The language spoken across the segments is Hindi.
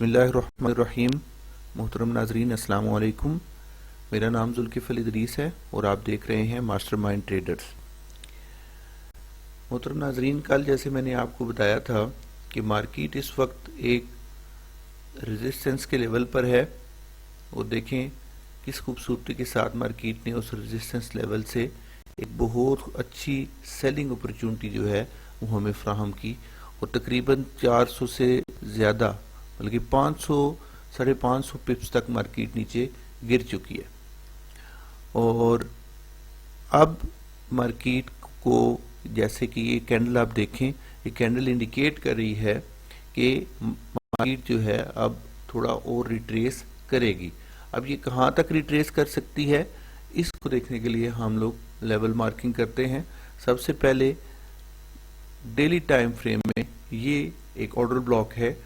बिस्मिल्लाहिर्रहमानिर्रहीम। मोहतरम नाजरीन, अस्सलाम वालेकुम। मेरा नाम जुल्किफल इदरीस है और आप देख रहे हैं मास्टरमाइंड ट्रेडर्स। मोहतरम नाजरीन, कल जैसे मैंने आपको बताया था कि मार्केट इस वक्त एक रेजिस्टेंस के लेवल पर है और देखें किस खूबसूरती के साथ मार्केट ने उस रेजिस्टेंस लेवल से एक बहुत अच्छी सेलिंग अपॉर्चुनिटी जो है वो हमें फ्राहम की और तकरीबन 400 से ज़्यादा बल्कि 500 550 पिप्स तक मार्केट नीचे गिर चुकी है। और अब मार्केट को जैसे कि ये कैंडल आप देखें, ये कैंडल इंडिकेट कर रही है कि मार्केट जो है अब थोड़ा और रिट्रेस करेगी। अब ये कहाँ तक रिट्रेस कर सकती है, इसको देखने के लिए हम लोग लेवल मार्किंग करते हैं। सबसे पहले डेली टाइम फ्रेम में ये एक ऑर्डर ब्लॉक है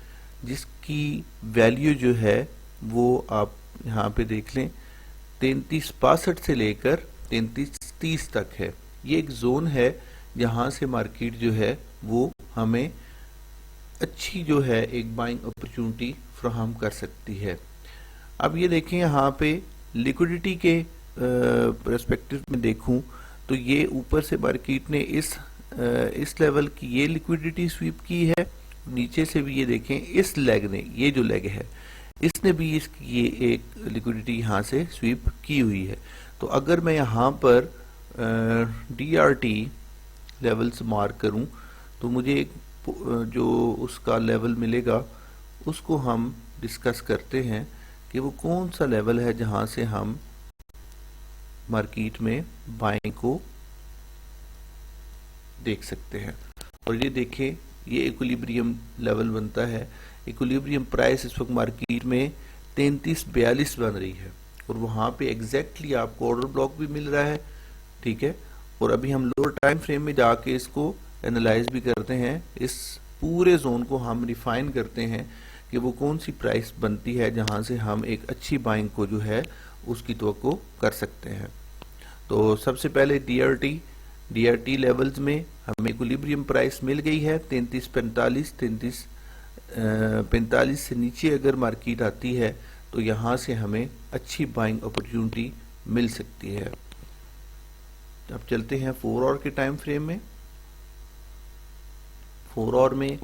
जिसकी वैल्यू जो है वो आप यहाँ पे देख लें 3362 से लेकर 3330 तक है। ये एक जोन है जहाँ से मार्केट जो है वो हमें अच्छी जो है एक बाइंग अपॉर्चुनिटी फ्राहम कर सकती है। अब ये देखें, यहाँ पे लिक्विडिटी के पर्सपेक्टिव में देखूं तो ये ऊपर से मार्केट ने इस लेवल की ये लिक्विडिटी स्वीप की है, नीचे से भी ये देखें इस लेग ने, ये जो लेग है इसने भी ये एक लिक्विडिटी यहाँ से स्वीप की हुई है। तो अगर मैं यहाँ पर DRT लेवल्स मार्क करूँ तो मुझे एक जो उसका लेवल मिलेगा उसको हम डिस्कस करते हैं कि वो कौन सा लेवल है जहाँ से हम मार्केट में बाइंग को देख सकते हैं। और ये देखें, ये इक्विलिब्रियम लेवल बनता है। इक्विलिब्रियम प्राइस इस वक्त मार्केट में 3342 बन रही है और वहाँ पे एग्जैक्टली आपको ऑर्डर ब्लॉक भी मिल रहा है, ठीक है। और अभी हम लोअर टाइम फ्रेम में जाके इसको एनालाइज भी करते हैं, इस पूरे जोन को हम रिफाइन करते हैं कि वो कौन सी प्राइस बनती है जहाँ से हम एक अच्छी बाइंग को जो है उसकी तवक्को कर सकते हैं। तो सबसे पहले DRT लेवल्स में हमें इक्विलिब्रियम प्राइस मिल गई है 3345। 3345 से नीचे अगर मार्केट आती है तो यहाँ से हमें अच्छी बाइंग अपॉर्चुनिटी मिल सकती है। अब चलते हैं 4 आवर के टाइम फ्रेम में। 4 आवर में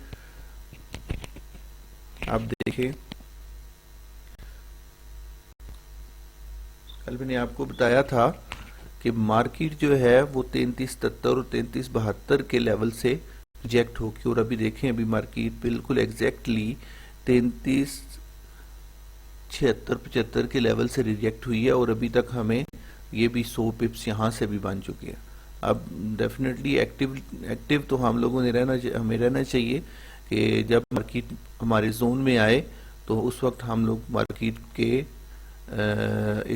आप देखें, कल मैंने आपको बताया था कि मार्केट जो है वो 3370 और 3372 के लेवल से रिजेक्ट होगी और अभी देखें, अभी मार्केट बिल्कुल एग्जैक्टली 3376-75 के लेवल से रिजेक्ट हुई है और अभी तक हमें ये भी 100 पिप्स यहाँ से भी बन चुके हैं। अब डेफिनेटली एक्टिव तो हम लोगों ने हमें रहना चाहिए कि जब मार्केट हमारे जोन में आए तो उस वक्त हम लोग मार्केट के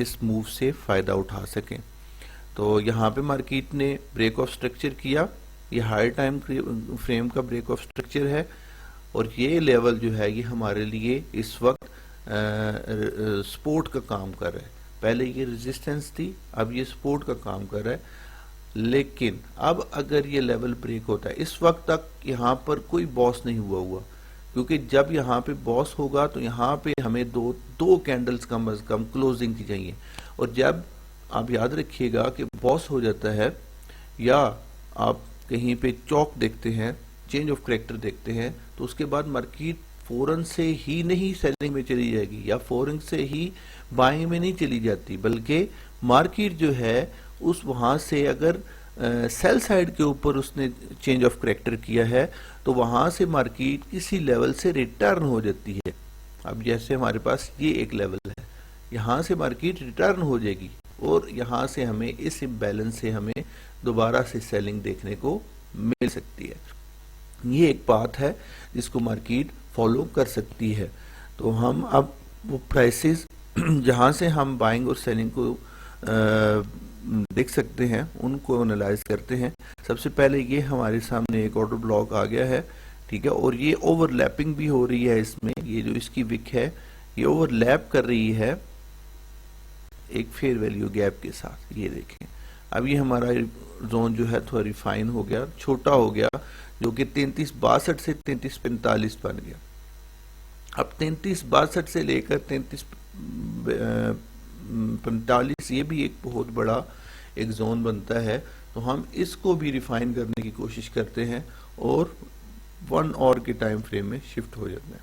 इस मूव से फ़ायदा उठा सकें। तो यहाँ पे मार्केट ने ब्रेक ऑफ स्ट्रक्चर किया, ये हायर टाइम फ्रेम का ब्रेक ऑफ स्ट्रक्चर है और ये लेवल जो है ये हमारे लिए इस वक्त सपोर्ट का काम कर रहा है। पहले ये रेजिस्टेंस थी, अब ये सपोर्ट का काम कर रहा है। लेकिन अब अगर ये लेवल ब्रेक होता है, इस वक्त तक यहाँ पर कोई बॉस नहीं हुआ क्योंकि जब यहाँ पे बॉस होगा तो यहाँ पे हमें दो कैंडल्स कम अज कम क्लोजिंग की चाहिए। और जब आप याद रखिएगा कि बॉस हो जाता है या आप कहीं पे चौक देखते हैं, चेंज ऑफ करेक्टर देखते हैं, तो उसके बाद मार्केट फौरन से ही नहीं सेलिंग में चली जाएगी या फौरन से ही बाइंग में नहीं चली जाती, बल्कि मार्केट जो है उस वहाँ से अगर सेल साइड के ऊपर उसने चेंज ऑफ करेक्टर किया है तो वहाँ से मार्केट किसी लेवल से रिटर्न हो जाती है। अब जैसे हमारे पास ये एक लेवल है, यहाँ से मार्केट रिटर्न हो जाएगी और यहाँ से हमें इस इम्बैलेंस से हमें दोबारा से सेलिंग देखने को मिल सकती है। ये एक बात है जिसको मार्केट फॉलो कर सकती है। तो हम अब वो प्राइसेस जहाँ से हम बाइंग और सेलिंग को देख सकते हैं उनको एनालाइज करते हैं। सबसे पहले ये हमारे सामने एक ऑर्डर ब्लॉक आ गया है, ठीक है, और ये ओवरलैपिंग भी हो रही है इसमें। ये जो इसकी विक है ये ओवरलैप कर रही है एक फेयर वैल्यू गैप के साथ। ये देखें, अब ये हमारा जोन जो है थोड़ा रिफाइन हो गया, छोटा हो गया, जो कि 3362 से 3345 बन गया। अब 3362 से लेकर 3345 ये भी एक बहुत बड़ा एक जोन बनता है, तो हम इसको भी रिफाइन करने की कोशिश करते हैं और 1 आवर के टाइम फ्रेम में शिफ्ट हो जाते हैं।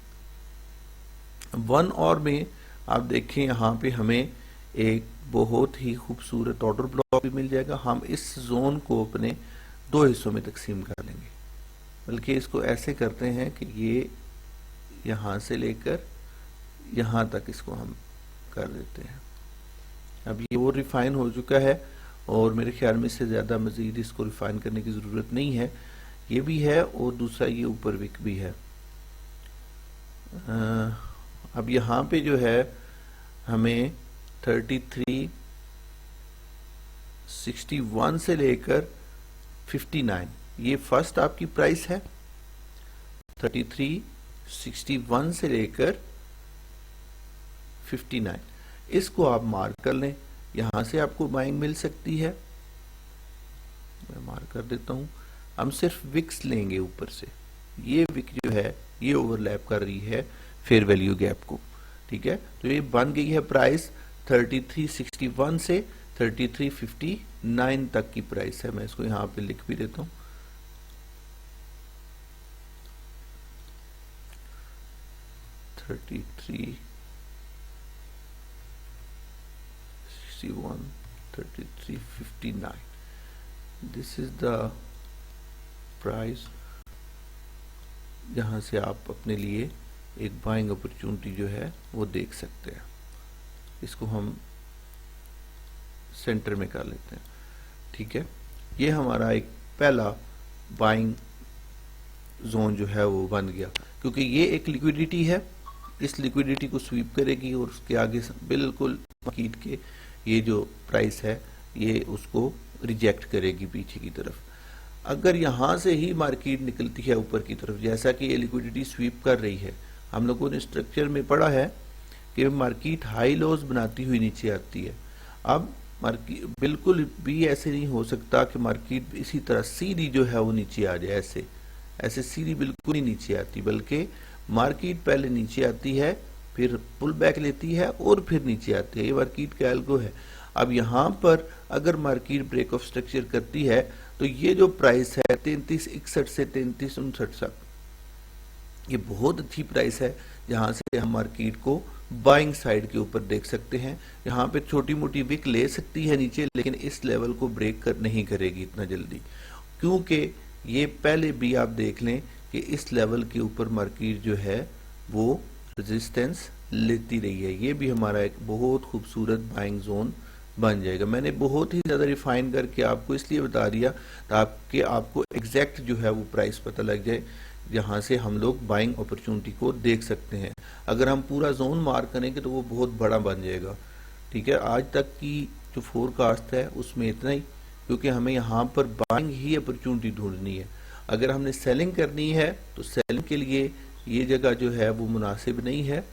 1 आवर में आप देखें यहाँ पे हमें एक बहुत ही खूबसूरत ऑर्डर ब्लॉक भी मिल जाएगा। हम इस जोन को अपने 2 हिस्सों में तकसीम कर लेंगे, बल्कि इसको ऐसे करते हैं कि ये यहाँ से लेकर यहाँ तक इसको हम कर देते हैं। अब ये वो रिफाइन हो चुका है और मेरे ख्याल में इससे ज़्यादा मज़ीद इसको रिफाइन करने की ज़रूरत नहीं है। ये भी है और दूसरा ये ऊपर विक भी है। अब यहाँ पे जो है हमें 3361 से लेकर 59 ये फर्स्ट आपकी प्राइस है। 3361 से लेकर 59 इसको आप मार्क कर लें, यहां से आपको बाइंग मिल सकती है। मैं मार्क कर देता हूं। हम सिर्फ विक्स लेंगे ऊपर से, ये विक जो है ये ओवरलैप कर रही है फेयर वैल्यू गैप को, ठीक है। तो ये बन गई है प्राइस 3361 से 3359 तक की प्राइस है। मैं इसको यहाँ पे लिख भी देता हूँ। 3361 3359 दिस इज द प्राइस जहाँ से आप अपने लिए एक बाइंग अपॉर्चुनिटी जो है वो देख सकते हैं। इसको हम सेंटर में कर लेते हैं, ठीक है। ये हमारा एक पहला बाइंग जोन जो है वो बन गया, क्योंकि ये एक लिक्विडिटी है, इस लिक्विडिटी को स्वीप करेगी और उसके आगे बिल्कुल मार्केट के ये जो प्राइस है ये उसको रिजेक्ट करेगी पीछे की तरफ। अगर यहाँ से ही मार्केट निकलती है ऊपर की तरफ, जैसा कि ये लिक्विडिटी स्वीप कर रही है, हम लोगों ने स्ट्रक्चर में पढ़ा है कि मार्केट हाई लॉस बनाती हुई नीचे आती है। अब मार्केट बिल्कुल भी ऐसे नहीं हो सकता कि मार्केट इसी तरह सीधी जो है वो नीचे आ जाए, ऐसे सीधी बिल्कुल ही नीचे आती, बल्कि मार्केट पहले नीचे आती है, फिर पुल बैक लेती है और फिर नीचे आती है। ये मार्केट का एल्गो है। अब यहाँ पर अगर मार्केट ब्रेक ऑफ स्ट्रक्चर करती है तो ये जो प्राइस है 3361 से 3359 तक, ये बहुत अच्छी प्राइस है, जहां से हम मार्केट को बाइंग साइड के ऊपर देख सकते हैं। यहाँ पे छोटी मोटी विक ले सकती है नीचे, लेकिन इस लेवल को ब्रेक कर नहीं करेगी इतना जल्दी, क्योंकि ये पहले भी आप देख लें कि इस लेवल के ऊपर मार्केट जो है वो रेजिस्टेंस लेती रही है। ये भी हमारा एक बहुत खूबसूरत बाइंग जोन बन जाएगा। मैंने बहुत ही ज़्यादा रिफाइन करके आपको इसलिए बता दिया ताकि आपको एग्जैक्ट जो है वो प्राइस पता लग जाए, जहाँ से हम लोग बाइंग अपॉर्चुनिटी को देख सकते हैं। अगर हम पूरा जोन मार्क करेंगे तो वो बहुत बड़ा बन जाएगा, ठीक है। आज तक की जो फोरकास्ट है उसमें इतना ही, क्योंकि हमें यहाँ पर बाइंग ही अपॉर्चुनिटी ढूंढनी है। अगर हमने सेलिंग करनी है तो सेलिंग के लिए ये जगह जो है वो मुनासिब नहीं है।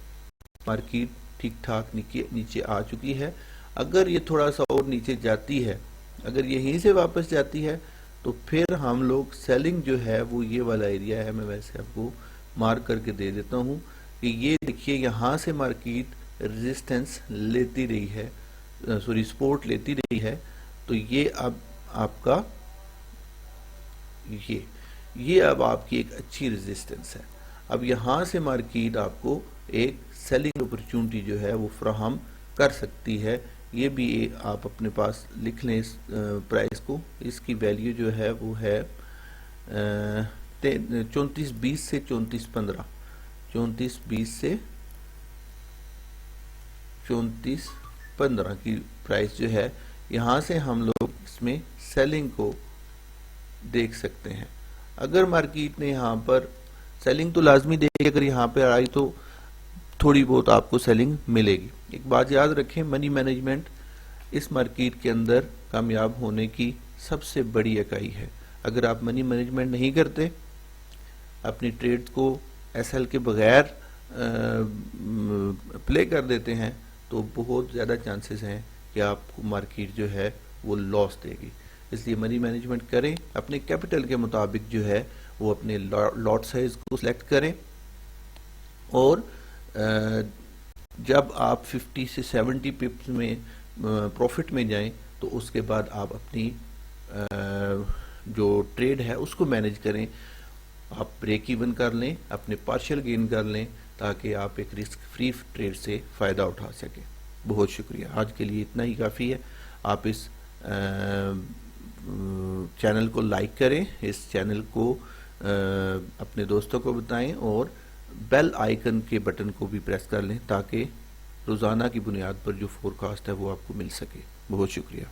मार्केट ठीक ठाक नीचे आ चुकी है। अगर ये थोड़ा सा और नीचे जाती है, अगर यहीं से वापस जाती है, तो फिर हम लोग सेलिंग जो है वो ये वाला एरिया है। मैं वैसे आपको मार्क करके दे देता हूँ कि ये देखिए यहाँ से मार्केट रेजिस्टेंस लेती रही है, सॉरी सपोर्ट लेती रही है। तो ये अब आपका ये अब आपकी एक अच्छी रेजिस्टेंस है। अब यहाँ से मार्केट आपको एक सेलिंग अपॉर्चुनिटी जो है वो फ्राहम कर सकती है। ये भी आप अपने पास लिख लें इस प्राइस को। इसकी वैल्यू जो है वो है 3420 से 3415, 3420 से 3415 की प्राइस जो है, यहाँ से हम लोग इसमें सेलिंग को देख सकते हैं। अगर मार्केट ने यहाँ पर सेलिंग तो लाजमी देगी, अगर यहाँ पर आई तो थोड़ी बहुत आपको सेलिंग मिलेगी। एक बात याद रखें, मनी मैनेजमेंट इस मार्केट के अंदर कामयाब होने की सबसे बड़ी इकाई है। अगर आप मनी मैनेजमेंट नहीं करते, अपनी ट्रेड को एसएल के बगैर प्ले कर देते हैं, तो बहुत ज़्यादा चांसेस हैं कि आपको मार्केट जो है वो लॉस देगी। इसलिए मनी मैनेजमेंट करें, अपने कैपिटल के मुताबिक जो है वो अपने लॉट साइज को सिलेक्ट करें और जब आप 50 से 70 पिप्स में प्रॉफिट में जाएं तो उसके बाद आप अपनी जो ट्रेड है उसको मैनेज करें, आप ब्रेक इवन कर लें, अपने पार्शियल गेन कर लें, ताकि आप एक रिस्क फ्री ट्रेड से फ़ायदा उठा सकें। बहुत शुक्रिया, आज के लिए इतना ही काफ़ी है। आप इस चैनल को लाइक करें, इस चैनल को अपने दोस्तों को बताएं और बेल आइकन के बटन को भी प्रेस कर लें ताकि रोज़ाना की बुनियाद पर जो फोरकास्ट है वो आपको मिल सके। बहुत शुक्रिया।